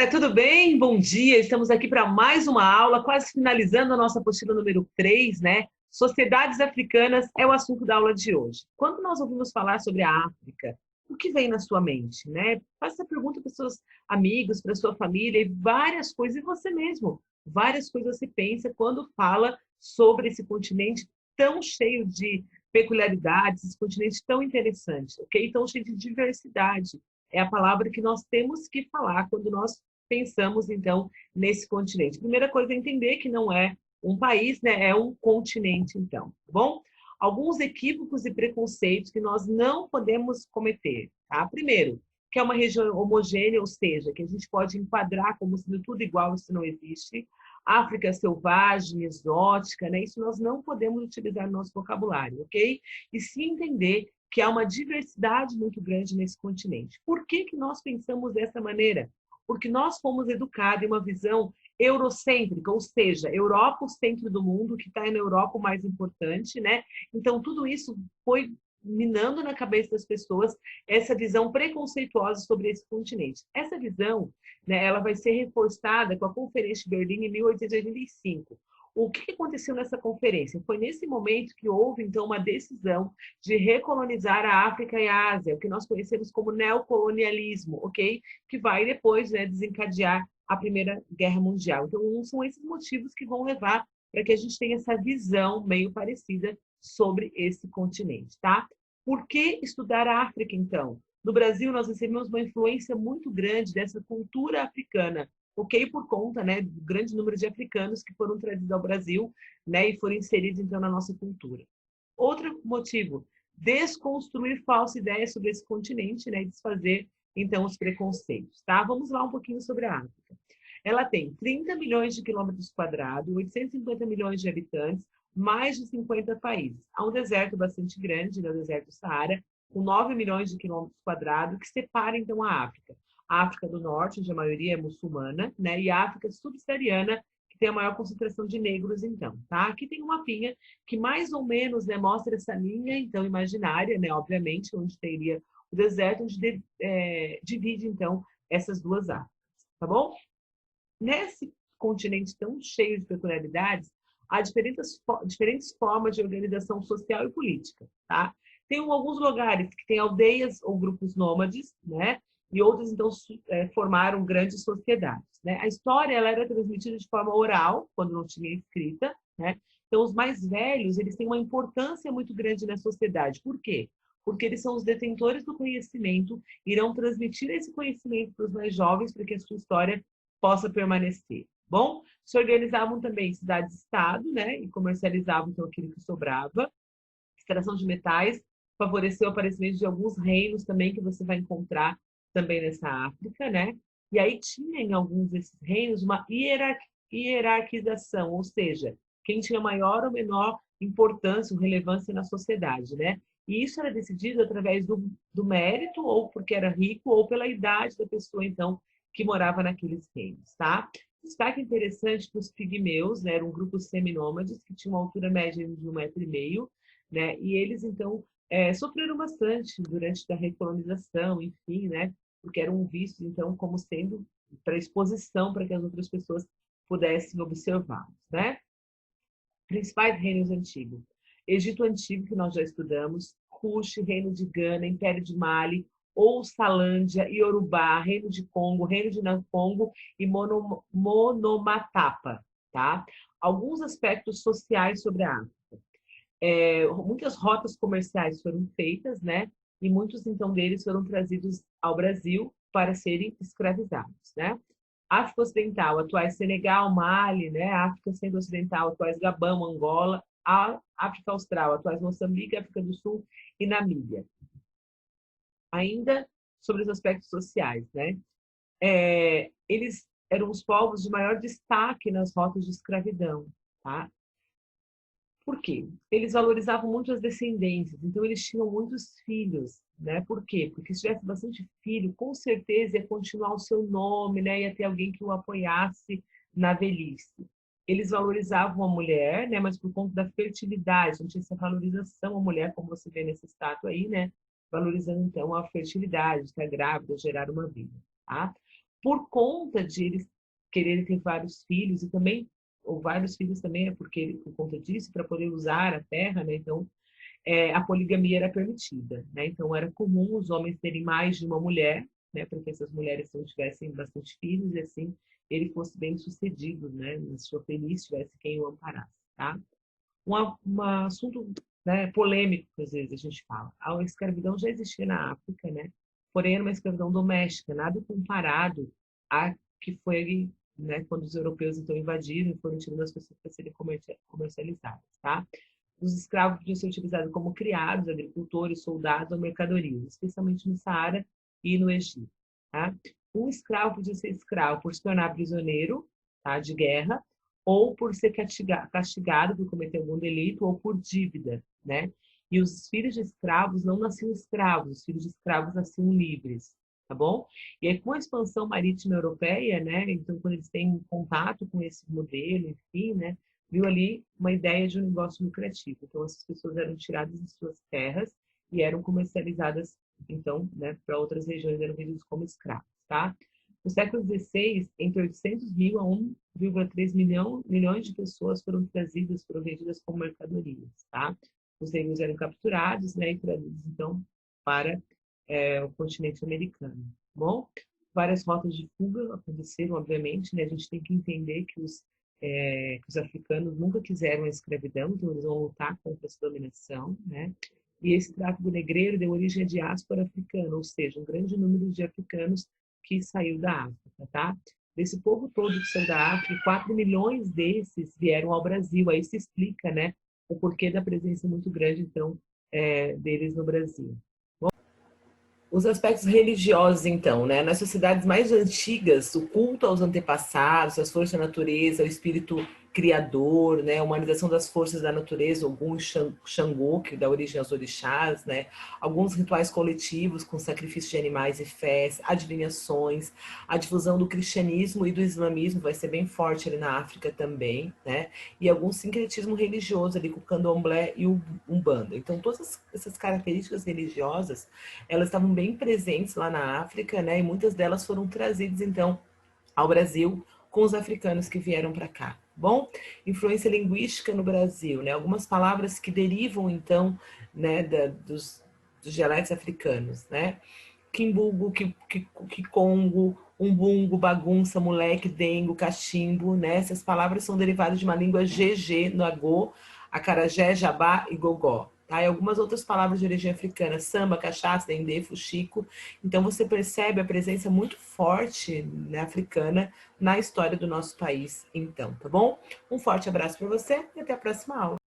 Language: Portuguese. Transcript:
galera, tudo bem? Bom dia! Estamos aqui para mais uma aula, quase finalizando a nossa apostila número 3, né? Sociedades africanas é o assunto da aula de hoje. Quando nós ouvimos falar sobre a África, o que vem na sua mente, né? Faça essa pergunta para os seus amigos, para a sua família e várias coisas, e você mesmo. Várias coisas você pensa quando fala sobre esse continente tão cheio de peculiaridades, esse continente tão interessante, ok? Tão cheio de diversidade. É a palavra que nós temos que falar quando nós pensamos, então, nesse continente. Primeira coisa é entender que não é um país, né? É um continente, então, tá bom? Alguns equívocos e preconceitos que nós não podemos cometer, tá? Primeiro, que é uma região homogênea, ou seja, que a gente pode enquadrar como sendo tudo igual, isso não existe. África selvagem, exótica, né? Isso nós não podemos utilizar no nosso vocabulário, ok? E se entender que há uma diversidade muito grande nesse continente. Por que que nós pensamos dessa maneira? Porque nós fomos educados em uma visão eurocêntrica, ou seja, Europa o centro do mundo, que está na Europa o mais importante, né? Então, tudo isso foi minando na cabeça das pessoas essa visão preconceituosa sobre esse continente. Essa visão, né, ela vai ser reforçada com a Conferência de Berlim em 1885. O que aconteceu nessa conferência? Foi nesse momento que houve, então, uma decisão de recolonizar a África e a Ásia, o que nós conhecemos como neocolonialismo, ok? Que vai depois, né, desencadear a Primeira Guerra Mundial. Então, são esses motivos que vão levar para que a gente tenha essa visão meio parecida sobre esse continente, tá? Por que estudar a África, então? No Brasil, nós recebemos uma influência muito grande dessa cultura africana, ok? Por conta, né, do grande número de africanos que foram trazidos ao Brasil, né, e foram inseridos, então, na nossa cultura. Outro motivo, desconstruir falsas ideias sobre esse continente, né, e desfazer, então, os preconceitos, tá? Vamos lá um pouquinho sobre a África. Ela tem 30 milhões de quilômetros quadrados, 850 milhões de habitantes, mais de 50 países. Há um deserto bastante grande, né, o deserto do Saara, com 9 milhões de quilômetros quadrados, que separa, então, a África. A África do Norte, onde a maioria é muçulmana, né, e a África subsaariana, que tem a maior concentração de negros, então, tá? Aqui tem um mapinha que mais ou menos, né, mostra essa linha, então, imaginária, né, obviamente, onde teria o deserto, onde divide, então, essas duas Áfricas, tá bom? Nesse continente tão cheio de peculiaridades, há diferentes formas de organização social e política, tá? Tem alguns lugares que têm aldeias ou grupos nômades, né? E outros, então, formaram grandes sociedades, né? A história, ela era transmitida de forma oral, quando não tinha escrita, né? Então, os mais velhos, eles têm uma importância muito grande na sociedade. Por quê? Porque eles são os detentores do conhecimento, irão transmitir esse conhecimento para os mais jovens, para que a sua história possa permanecer. Bom, se organizavam também cidades-estado, né, e comercializavam então aquilo que sobrava. Extração de metais favoreceu o aparecimento de alguns reinos também que você vai encontrar também nessa África, né? E aí tinha em alguns desses reinos uma hierarquização, ou seja, quem tinha maior ou menor importância ou relevância na sociedade, né? E isso era decidido através do mérito, ou porque era rico, ou pela idade da pessoa, então, que morava naqueles reinos, tá? Destaque interessante para os pigmeus, né? Era um grupo seminômades que tinha uma altura média de 1,5 m, né? E eles, então, sofreram bastante durante a recolonização, enfim, né? Porque eram vistos, então, como sendo para exposição para que as outras pessoas pudessem observá-los, né? Principais reinos antigos. Egito Antigo, que nós já estudamos, Kush, Reino de Gana, Império de Mali, Oussalândia, Iorubá, Reino de Congo, Reino de Nakongo e Monomatapa, tá? Alguns aspectos sociais sobre a África. Muitas rotas comerciais foram feitas, né? E muitos, então, deles foram trazidos ao Brasil para serem escravizados, né? África Ocidental, atuais Senegal, Mali, né? África Centro-Ocidental, atuais Gabão, Angola, África Austral, atuais Moçambique, África do Sul e Namíbia. Ainda sobre os aspectos sociais, né? Eles eram os povos de maior destaque nas rotas de escravidão, tá? Por quê? Eles valorizavam muito as descendências, então eles tinham muitos filhos, né? Por quê? Porque se tivesse bastante filho, com certeza ia continuar o seu nome, né? Ia ter alguém que o apoiasse na velhice. Eles valorizavam a mulher, né? Mas por conta da fertilidade, não tinha essa valorização à mulher, como você vê nessa estátua aí, né? Valorizando então a fertilidade, estar grávida, gerar uma vida, tá? por conta de eles quererem ter vários filhos, e também, ou vários filhos também é porque, por conta disso, para poder usar a terra, né? Então, a poligamia era permitida, né? Então, era comum os homens terem mais de uma mulher, né? Para que essas mulheres não tivessem bastante filhos, e assim ele fosse bem sucedido, né? Na sua velhice, tivesse quem o amparasse, tá? Um assunto, né, polêmico, que às vezes a gente fala. A escravidão já existia na África, né? Porém, era uma escravidão doméstica, nada comparado à que foi, né, quando os europeus então invadiram e foram tirando as pessoas para serem comercializadas, tá? Os escravos podiam ser utilizados como criados, agricultores, soldados ou mercadorias, especialmente no Saara e no Egito, tá? Um escravo podia ser escravo por se tornar prisioneiro, tá, de guerra, ou por ser castigado por cometer algum delito ou por dívida, né? E os filhos de escravos não nasciam escravos, os filhos de escravos nasciam livres, tá bom? E aí, com a expansão marítima europeia, né? Então, quando eles têm contato com esse modelo, enfim, né? Viu ali uma ideia de um negócio lucrativo. Então, essas pessoas eram tiradas de suas terras e eram comercializadas, então, né, para outras regiões, eram vendidos como escravos, tá? No século XVI, entre 800 mil a 1,3 milhões de pessoas foram trazidas, foram vendidas como mercadorias, tá? Os negros eram capturados, né, e trazidos, então, para o continente americano. Bom, várias rotas de fuga aconteceram, obviamente, né? A gente tem que entender que os africanos nunca quiseram a escravidão, então eles vão lutar contra essa dominação, né? E esse tráfico negreiro deu origem à diáspora africana, ou seja, um grande número de africanos que saiu da África, tá? Desse povo todo que saiu da África, 4 milhões desses vieram ao Brasil. Aí se explica, né, o porquê da presença muito grande, então, deles no Brasil. Os aspectos religiosos, então, né? Nas sociedades mais antigas, o culto aos antepassados, às forças da natureza, ao espírito criador, né? A humanização das forças da natureza, Ogum e Xangô, que dá origem aos orixás, né? Alguns rituais coletivos com sacrifício de animais e fés, adivinhações, a difusão do cristianismo e do islamismo vai ser bem forte ali na África também, né? E algum sincretismo religioso ali com o candomblé e o umbanda. Então, todas essas características religiosas, elas estavam bem presentes lá na África, né? E muitas delas foram trazidas, então, ao Brasil com os africanos que vieram para cá. Bom, influência linguística no Brasil, né? Algumas palavras que derivam, então, né, dos dialetos africanos, né? Quimbugo, Kikongo, umbungo, bagunça, moleque, dengo, cachimbo, né? Essas palavras são derivadas de uma língua GG, Nagô, acarajé, jabá e gogó. Tá? E algumas outras palavras de origem africana, samba, cachaça, dendê, fuxico. Então você percebe a presença muito forte, né, africana na história do nosso país, então, tá bom? Um forte abraço para você e até a próxima aula.